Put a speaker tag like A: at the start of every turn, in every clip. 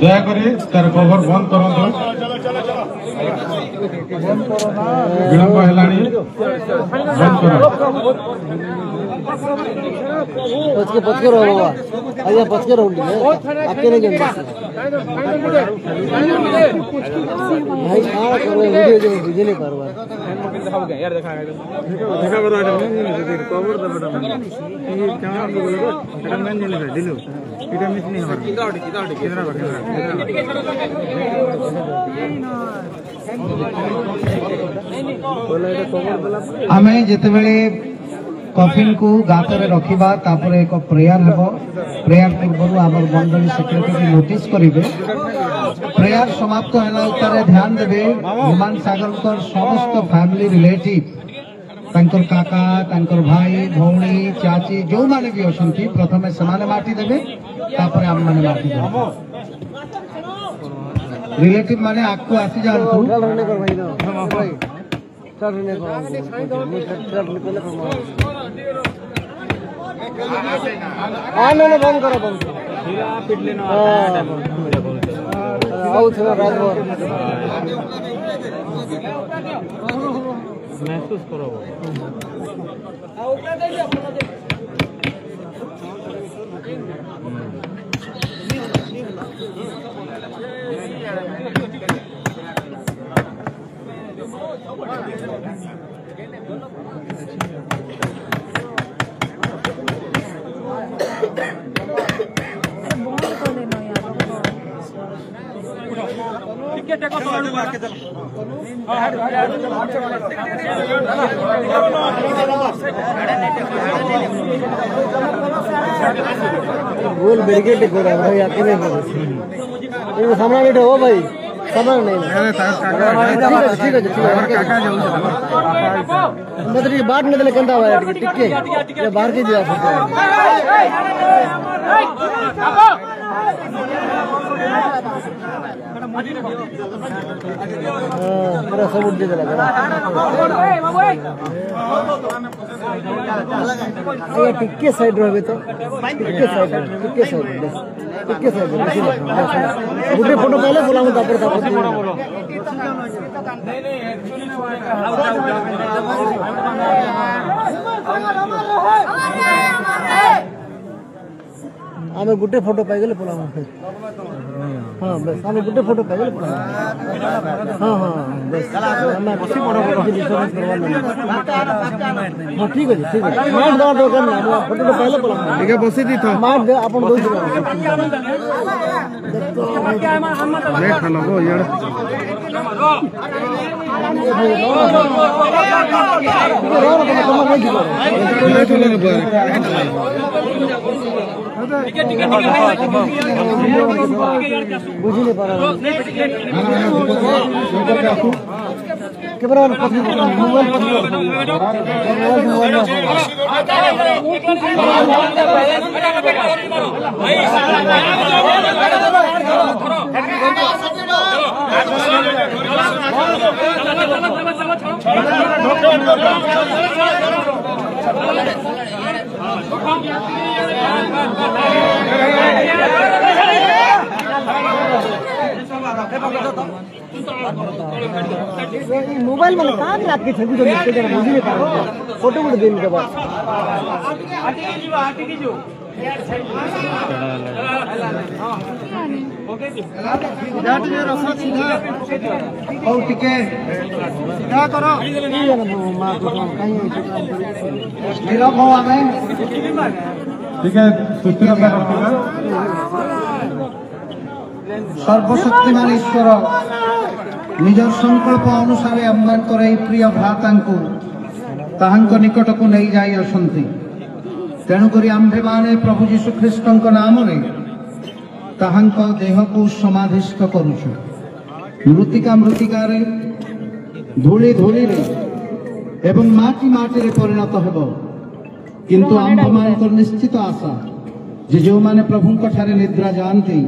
A: ଦୟାକରି ତାର କଭର ବନ୍ଦ କରନ୍ତୁ। ବିଳମ୍ବ ହେଲାଣି, ବନ୍ଦ କର।
B: पचके रहो बाबा, आइए पचके रहो आपके नहीं जल्दी भाई कहाँ कर रहे वीडियो जो बुझे नहीं कर रहा यार देखा करो कवर द बेटा ये कैमरा को बोलो बेटा मैं नहीं ले दिलो इटा मिस नहीं हो कितना
C: आमे जेते बेले कॉफिन को गातर रखिबा तापर एक प्रेयर हेबो। प्रेयर पूर्व आमर मंडली सेक्रेटरी नोटिस करिवे। प्रेयर समाप्त होला उत्तरे ध्यान देबे हुमान सागर को समस्त फैमिली रिलेटिव तांकर काका तांकर भाई भौणी चाची जो माने भी अछंती प्रथमे समाने माटी देबे तापर आम माने माटी देबे। रिलेटिव माने आकु आसी जानतु
B: बंद करो बंद महसूस करो गोल बैरिकेड को रहा भाई आके नहीं ये सामने बैठे हो भाई सामने नहीं ठीक है काका जाऊ मतलब ये बात नहीं केंदा भाई टिके ये बाहर के दिया पूरा सब उड़ दे लगा ये टिक्के साइड रहे तो टिक्के साइड गुटे फोटो पहले बोला हूं तापर आमे गुटे फोटो पाई गेले बोला हां बस आमे गुटे फोटो पाई गेले हां हां बस हमें बसी बड़ बड़ डिस्टर्ब करवा हां ठीक है मार दो तो करना फोटो तो पहले बोला ठीक है बसी दी था मार दे अपन दो लेट हलो गो यार बुझी नहीं पा रहा मोबाइल में कहाँ रात के छवि बुझी नहीं पा रहा फोटो फोटो देने के बाद
C: सर्वशक्तिमान ईश्वर निजर संकल्प अनुसार आमर प्रिय भ्राता निकट को नहीं जाई असंती तेणुक आम्भे माने प्रभु जीशु ख्रीष्ट नाम देह को समाधिस्थ करुछु मृतिका मृतिकार धूली धूली एवं माटी माटी रे परिणत हेबो किंतु आम्भ मान निश्चित आशा जे जो माने प्रभु ठारे निद्रा जानती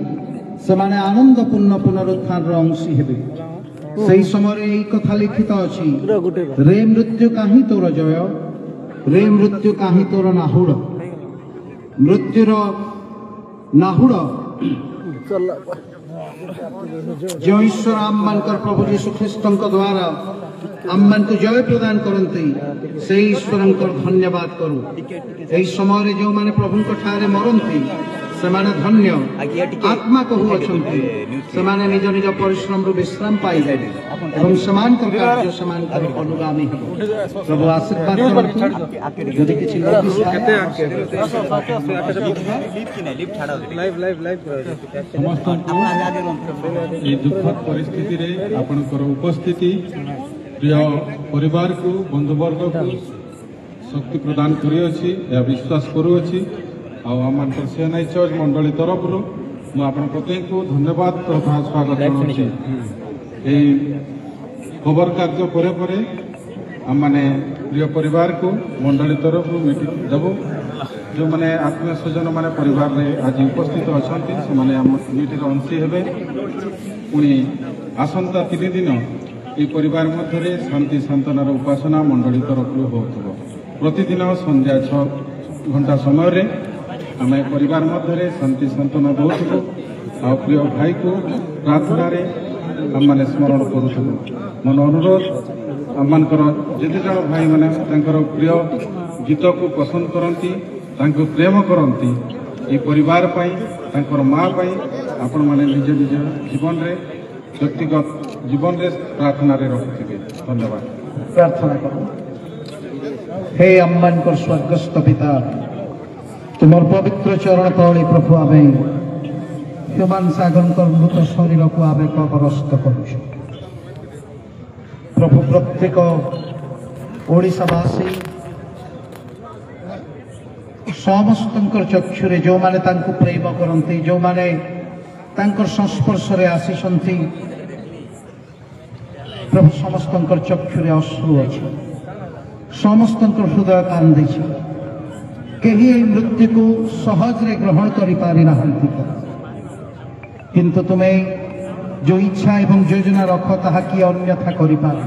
C: से माने आनंदपूर्ण पुनरुत्थान अंशी हेबे सही समय यही कथा लिखित अच्छी रे मृत्यु काहि तोर जय रे मृत्यु काहि तोर नाहुड़ मृत्युर नाहुड़ जो ईश्वर आम मानकर प्रभु यीशु ख्रीस्त द्वारा आम मान को जय प्रदान करते से ईश्वर धन्यवाद करूँ यही समय जो मैंने प्रभु ठारे मरती से धन्य आत्मा कहू अच्छा से निज निज परिश्रम विश्राम पाइबे और कार्य अनुगामी हम प्रभु आशीर्वाद यदि किसी
A: दुखद परिस्थिति आपणकर उपस्थिति प्रिय परिवार को बंधुवर्ग को शक्ति प्रदान करिअछि या विश्वास करुअछि आम सीएनआई चर्च मंडली तरफ मुझे प्रत्येक को धन्यवाद तथा स्वागत करुँची खबर कार्य पर आम मैंने प्रिय परिवार को मंडली तरफ मीटिंग देव जो मैंने आत्मीय स्वजन मैंने परिवार में आज उपस्थित अच्छा से मीटिंग अंशी हे पुणी आसंता 3 दिन ये परिवार मध्य शांति सांत्वनार उपासना मंडली तरफ हो प्रतिदिन संध्या 6 घंटा समय आम परिवार मध्य शांति सांत्वना दूसरू आ प्रिय भाई को प्रार्थना आम मैंने स्मरण करूँ मन अनुरोध आम मानकर जिते जन भाई मैंने प्रिय गीत को पसंद करती प्रेम करती ये परिवार माँ आपण मैंने निज निज जीवन रे व्यक्तिगत जीवन रे प्रार्थना रखिथे धन्यवाद
C: प्रार्थना करूँ हे अम्मान को स्वर्गस्थ पिता तुमर पवित्र चरण तले प्रभु आमे ह्यूमान सागर मृत शरीर को आमे कबरस्थ करूँ प्रभु प्रत्येक ओडिशावासी समस्त चक्षुरे जो माने तांको प्रेम करते जो माने तांकर संस्पर्श रे आसीचंती प्रभु समस्त चक्षुरे अश्रु अच्छी समस्त हृदय कांदी कहीं मृत्यु को सहज रे ग्रहण कर पारि नाहंती किंतु तुम्हें जो इच्छा एवं योजना रख ताहा कि अन्यथा करि पार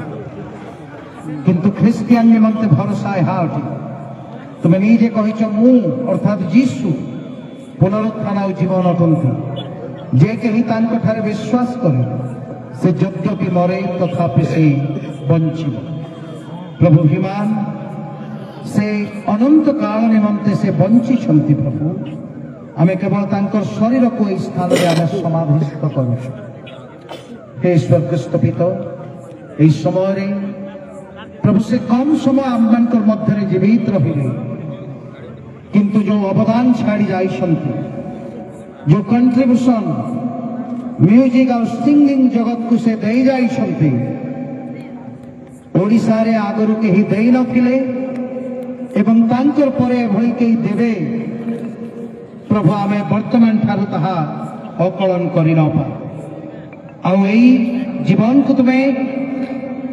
C: किंतु ख्रिस्टियान निमंते भरोसा यह अटे तुम्हें निजे कहिच मु अर्थात जीशु पुनरुत्थान और जीवन अटंती जे कहीं तांको ठारे विश्वास करे से यद्यपि मरे तथापि से बंची प्रभु हिमान से अनंत काल निमंते से बंची छंती प्रभु आमे केवल तांकर शरीर को इस स्थान में आमे समाधिस्थ करूँ हे स्वर्गस्थ पिता यही समय प्रभु से कम समय आम मध्य जीवित रही किंतु जो अवदान छाड़ी जाइछंती जो कंट्रीब्यूशन म्यूजिक और सिंगिंग जगत को से दे जाइछंती ओडिशा रे आगरु केही देई नथिले एवं तांकर परे भई केही देबे प्रभु आमे वर्तमान ठारू ताहा अकलन करि न पा आ एई जीवन को तुम्हें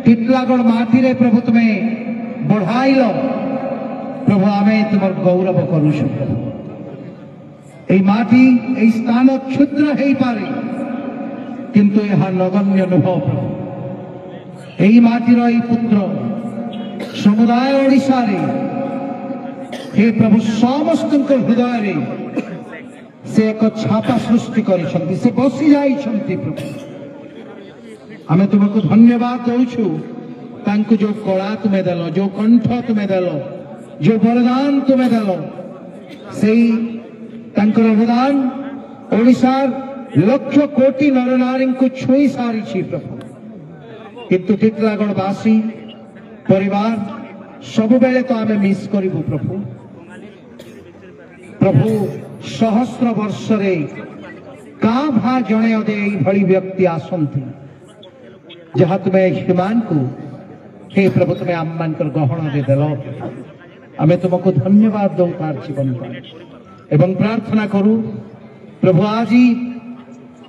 C: टिटलागढ़ माटी रे प्रभु तुम्हें बढ़ाइल प्रभु आमे तुमर गौरव करूछु माटी स्थान क्षुद्र हो पारे किंतु यह नगण्य नुह प्रभु यही माटीर पुत्र समुदाय ओडिशा रे हे प्रभु समस्त हृदय रे से एक छापा सृष्टि करिसंती से बसी जाइछंती प्रभु आमे तुमको धन्यवाद दउछु तांको जो कला तुम्हें देलो जो कंठ तुम्हें देलो जो वरदान तुम्हें देलो सेई तांकर अवदान ओडिशार लक्ष कोटी नर नारी को छुई सारी प्रभु किंतु टिटलागढ़वासी परिवार सब बेले तो आमे मिस करिबु प्रभु प्रभु सहस्र वर्ष रे का भा जणे अदे भली व्यक्ति आसंती जहाँ तुम्हें ह्यूमान को हे प्रभु तुम्हें आम मानकर गहण दे देल आमे तुमको धन्यवाद दो तार जीवन एवं प्रार्थना करू प्रभु आज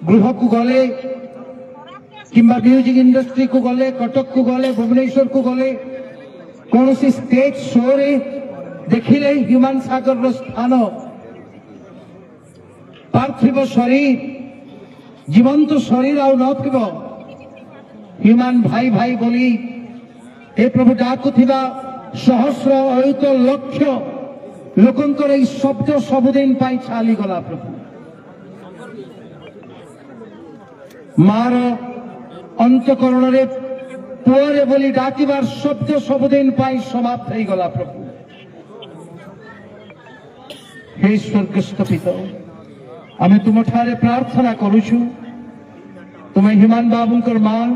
C: गृह को गले किंबा म्यूजिक इंडस्ट्री को गले कटक को गले भुवनेश्वर को गले कौन सी स्टेज शो रे देखिले ह्यूमान सागर स्थान पार्थिव शरीर जीवंत शरीर आउ नथिबो ह्यूमान भाई भाई बोली ए प्रभु डाकुथिबा सहस्र अयुत लक्ष लोकंकर ई शब्द सबुदिन पाई छाली गला प्रभु मार अंतकरण पुअरे बोली डाकिबार शब्द सबुदिन समाप्त हो गला प्रभु हे स्वर्गस्थ पिता आमे तुम ठारे प्रार्थना करुछु तुम्हें हिमान बाबूंकर मां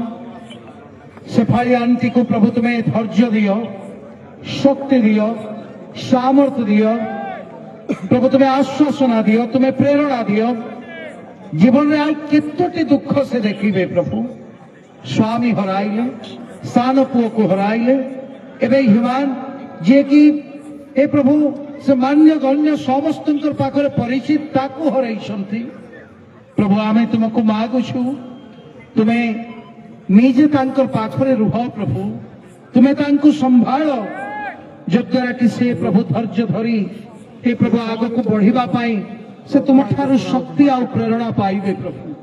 C: शेफाली आंटी को प्रभु तुम्हें धैर्य दियो शक्ति दियो सामर्थ्य दियो प्रभु तुम्हें आश्वासना दियो तुम्हें प्रेरणा दियो जीवन में केतोटी दुख से देखिए प्रभु स्वामी हराइले सान पुओ को हराइले एवं हिमान जे कि ए प्रभु से मान्य गण्य समस्त पाखरे परिचित ताकू हराइछंती प्रभु आमे तुमको मागुछु तुम्हें निजे तांकर पाखरे रुह प्रभु तुम्हें तांको संभाल जद्वारा कि से प्रभु धैर्य धरी हे प्रभु आग को बढ़िबा पाई से तुम ठारू शक्ति आ प्रेरणा पाइबे प्रभु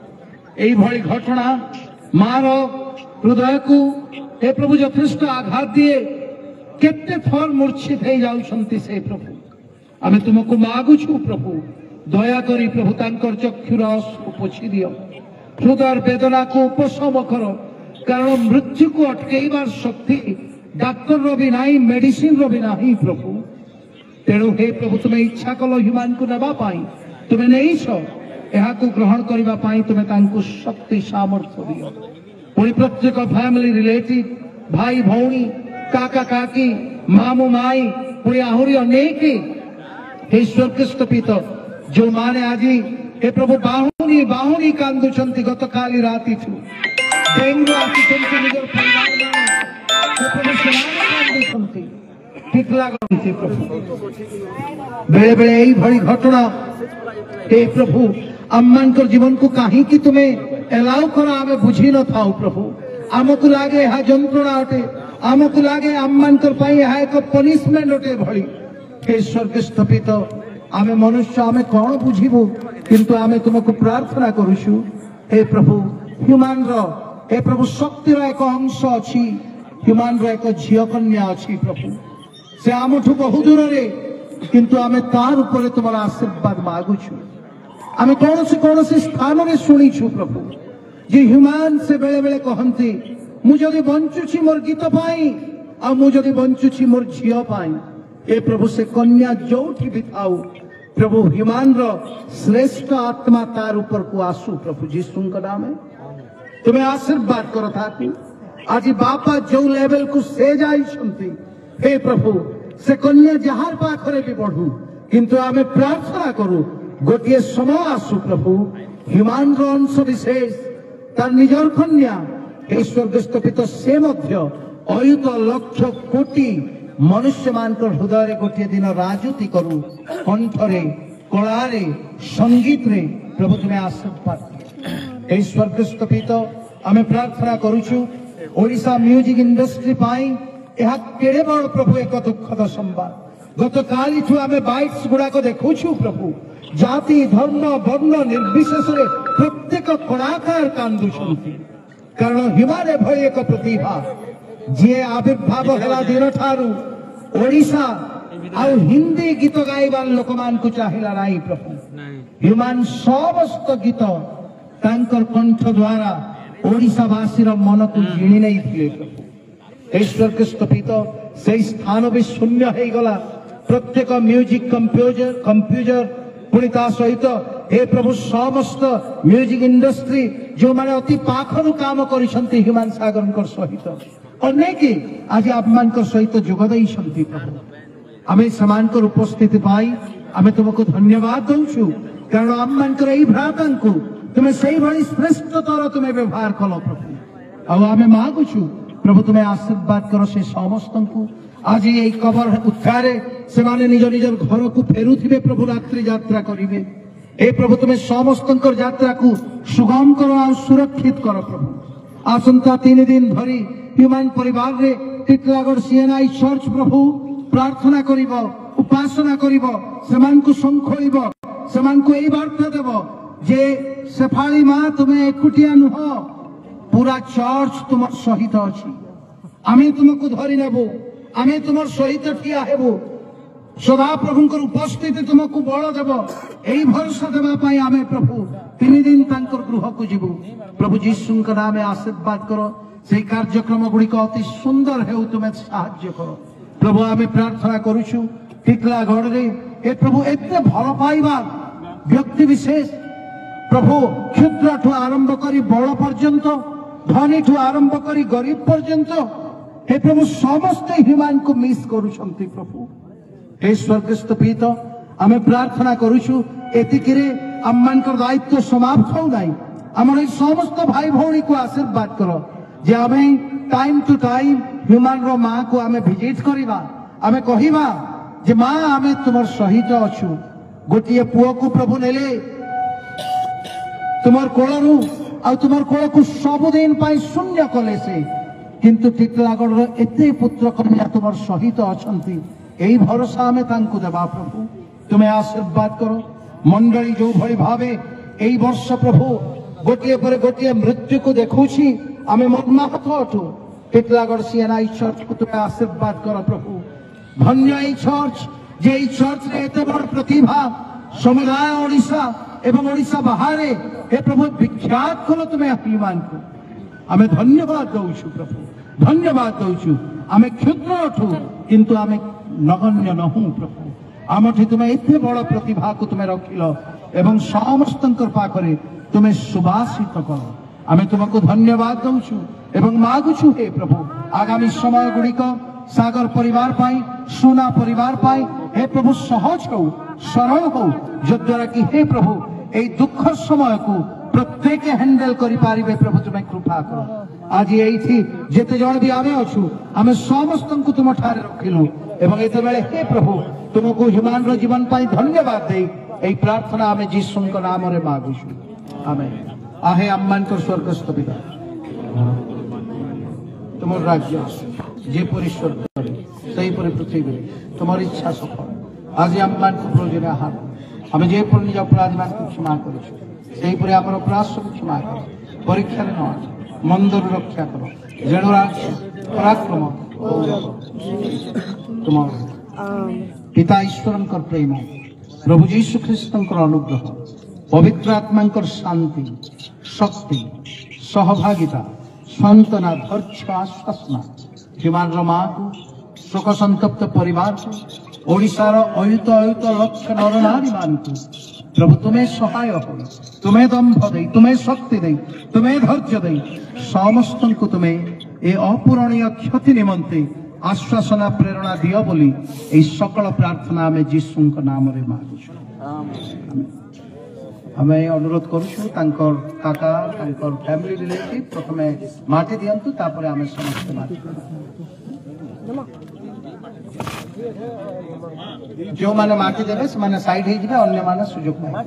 C: एई भली घटना मार हृदय को हे प्रभु यथेष्ट आघात दिए केते थर मूर्छित हो जाउछंती से प्रभु आमे तुमको मागुछु प्रभु दया करी प्रभु तांकर चक्षुर अश्रु पोछि दियो हृदय वेदना को उपशम करो कारण मृत्यु को अटकेबार शक्ति डाक्तर रो भी नहीं मेडिसिन रो भी नहीं प्रभु तेणु हे प्रभु तुम्हें इच्छा कलो ह्यूमान को नबा पाई तुम्हें नहीं छो यहाँ को ग्रहण करबा पाई तुम्हें तांको शक्ति सामर्थ्य दियो पुणी प्रत्येक फैमिली रिलेटिव भाई भौणी काका काकी मामू माई पुणी आहुरी अनेक हे स्वर्गस्थ पिता जो माने आज हे प्रभु बाहुनी बाहुनी कांदुचंती गत काली राति छु डेंगू आसिचंती निजर परिवार में हे प्रभु सेनाने कांदुचंती ठीक लागंती प्रभु बेले बेले एई भली घटना हे प्रभु आममानकर जीवन को कहीं कि तुम्हें एलाउ करा आमे बुझी न थाओ प्रभु आमको लागे यहाँ जंत्रणा अटे आमको लागे आममानकर पाई यहाँ एक पनिशमेंट अटे भली हे स्वर्गस्थ पिता आमे मनुष्य आमे कौन बुझीबु किंतु आमे तुमको प्रार्थना करुछु हे प्रभु ह्यूमान रो हे प्रभु शक्तिर एक अंश अछि ह्यूमान रो एक झियो कन्या अछि प्रभु से आमठु बहु दूर रे किंतु आमे तार ऊपर तुम्हारा आशीर्वाद मागुछु आमे कौन से स्थान में शुणीछु प्रभु जे ह्यूमान से बेले बेले कहती मु जदि बंचुछि मोर गीत पाई आ मु जदि बंचुछि मोर झियो पाई ए प्रभु से कन्या जोठी भी थाउ प्रभु ह्यूमान रो श्रेष्ठ आत्मा तार ऊपर को आसु प्रभु जीसु का नाम है तुम्हें आशीर्वाद करो थाकु आज बापा जो लेवल को से जाई छंती हे प्रभु से कन्या जहार पाखरे भी बढ़ू किंतु आमे प्रार्थना करू गोटे समय आसु प्रभु ह्यूमान रो अंश विशेष तार निजर कन्या हे स्वर्गस्थ पिता से मध्य अयुत लक्ष कोटी मनुष्य मानकर हृदय गोटे दिन राजूति करू कंठरे कलारे संगीत रे प्रभु तुम्हें आशीर्वाद हे स्वर्गस्थ पिता आमे प्रार्थना करूछु ओडिशा म्यूजिक इंडस्ट्री पाई यह केड़े बड़ प्रभु एक दुखद संवाद गत काली ठू आमे बाइट्स गुड़ा को देखुछु प्रभु जाति धर्म वर्ण निर्विशेष प्रत्येक कलाकार कांदुछंती कारण हिमालय भय एक प्रतिभा जे आविर्भाव हला दिन ठारू ओडिशा आ हिंदी गीत गाइबार लोक मान को चाहिला नाही प्रभु ह्यूमान समस्त गीत तांकर कंठ द्वारा ओडिशा वासी मन को जिणी नहीं थिले प्रभु स्वर्गस्थ पिता से स्थान भी शून्य हो गला प्रत्येक म्यूजिक कंप्यूटर पुणी ता सहित हे प्रभु समस्त म्यूजिक इंडस्ट्री जो माने अति पाखरु काम करिसंती ह्यूमान सागरकर सहित अनेक आज आपमानकर सहित जोग दैछंती प्रभु आमे समानकर उपस्थिति पाई आमे तुमको धन्यवाद दउछु कारण आपमानकर एई भ्रातांकु तुमे सेई भली श्रेष्ठतर तुमे व्यवहार कलो प्रभु आ आमे मागुछु प्रभु तुम्हें आशीर्वाद करो से समस्त को आज ये कबर उद्धारे से माने निज निजर घर को फेरुथिबे प्रभु रात्रि यात्रा करिवे ए प्रभु तुम्हें समस्त यात्रा को सुगम करो और सुरक्षित करो प्रभु आसंता 3 दिन धरी ह्यूमान परिवार रे टिटलागढ़ सीएनआई चर्च प्रभु प्रार्थना करिवो उपासना करिवो समान को संखोइबो समान को एई वार्ता देबो जे शेफाली मां तुम्हें एकुटिया नुह पूरा चर्च तुम सहित अच्छी आमे तुमको धरी नेबो आमे तुम सहित ठिया हेबो सदा प्रभु उपस्थिति तुमको बल देव यही भरोसा देवाई आम प्रभु 3 दिन गृह को जीवु प्रभु जीशु नाम आशीर्वाद कर से कार्यक्रम गुड़िक अति सुंदर हो तुम्हें साहाय्य कर प्रभु आम प्रार्थना करुचु टिटलागढ़ रे प्रभु एत भल पाइबा व्यक्ति विशेष प्रभु क्षुद्र ठू आरंभ कर बड़ पर्यंत धनी ठू आरंभ कर गरीब पर्यंत हे प्रभु समस्ते ह्यूमान को मिस करुछंती प्रभु हे स्वर्गस्थ पिता आम प्रार्थना करुछु एतिकिरे आममानकर दायित्व समाप्त हो नाई आमर समस्त भाई भौणी को आशीर्वाद कर जे आम टाइम टू टाइम ह्यूमान रो मां को आम भिजिट करिबा आम कहिबा जे मां आम तुमर सहित अछु गोटिए पुओ को प्रभु नेले तुमर कोलरु आ तुमर कोल को सबुदिन पाई शून्य कले से किंतु टिटलागढ़ एते पुत्र कन्या तुमर सहित अछंती यही भरोसा आम तांकु देबा प्रभु तुम्हें आशीर्वाद करो मंडली जो भली भावे यही वर्ष प्रभु गोटे पर गोटे मृत्यु को देखुछि आम मर्माहत अटु टिटलागढ़ सीएनआई चर्च को तुम्हें आशीर्वाद करो प्रभु धन्य चर्च जे चर्च रे एते बड़ प्रतिभा समुदाय ओडिशा एवं ओडिशा बाहर हे प्रभु विख्यात करो तुम्हें अभिमान को आम धन्यवाद दौछु प्रभु धन्यवाद दौछु आम क्षुद्र अठु किंतु आम नगण्य नहु प्रभु आमठी तुम्हें एते बड़ प्रतिभा को तुम्हें रखिल एवं समस्त पाखरे तुम्हें सुभाषित कर आम तुमको धन्यवाद दौछु एवं मागुछु हे प्रभु आगामी समय गुड़िक सागर परिवार पाई सोना परिवार पाई हे प्रभु सहज हो सरल हो जद्वारा कि हे प्रभु ए दुख समय को प्रत्येक हैंडल करि पारिबे प्रभु तुम्हें कृपा कर आज यही जेते जण भी आमे अछु आमे समस्त को तुम ठारे रखिलु एवं एते बेले हे प्रभु तुमको ह्यूमान रो जीवन पाई धन्यवाद दे एई प्रार्थना आमे जीसु को नाम रे मागुछु आमेन आहे अम्मान को स्वर्गस्थ पिता तुम राज्य जे परि स्वर्ग सही परि पृथ्वी तुम इच्छा सफल आज अम्मान को प्रयोजन आहार आमे जे परि निज अपराधी मान को क्षमा करिछु सही परि हमर अपराध सब क्षमा कर परीक्षा रे न मंदर रक्षा करो जेणु राज्य पराक्रम तुम पिता ईश्वर प्रेम प्रभु जीशु ख्रीस्त अनुग्रह पवित्र आत्मा शांति शक्ति सहभागिता सांत्वना धैर्य आश्वासना ह्यूमान मां को शोक संतप्त परिवार को ओडिशार अयुत अयुत लक्ष नर नारी मान को प्रभु तुम्हें सहाय हो तुम्हें दंभ दे तुम्हें शक्ति दे तुम्हें धैर्य दे समस्त को तुम्हें ए अपूरणीय क्षति निमंते आश्वासना प्रेरणा दियो बोली ए सकल प्रार्थना में जीसु नाम रे मागुछु हमें अनुरोध करुछु तांकर काका तांकर फैमिली रिलेटिव प्रथमे माटी दियंतु तापरे हमें समस्त माटी जो माने माटी देबे से माने साइड हे जिबे अन्य माने सुयोग पाए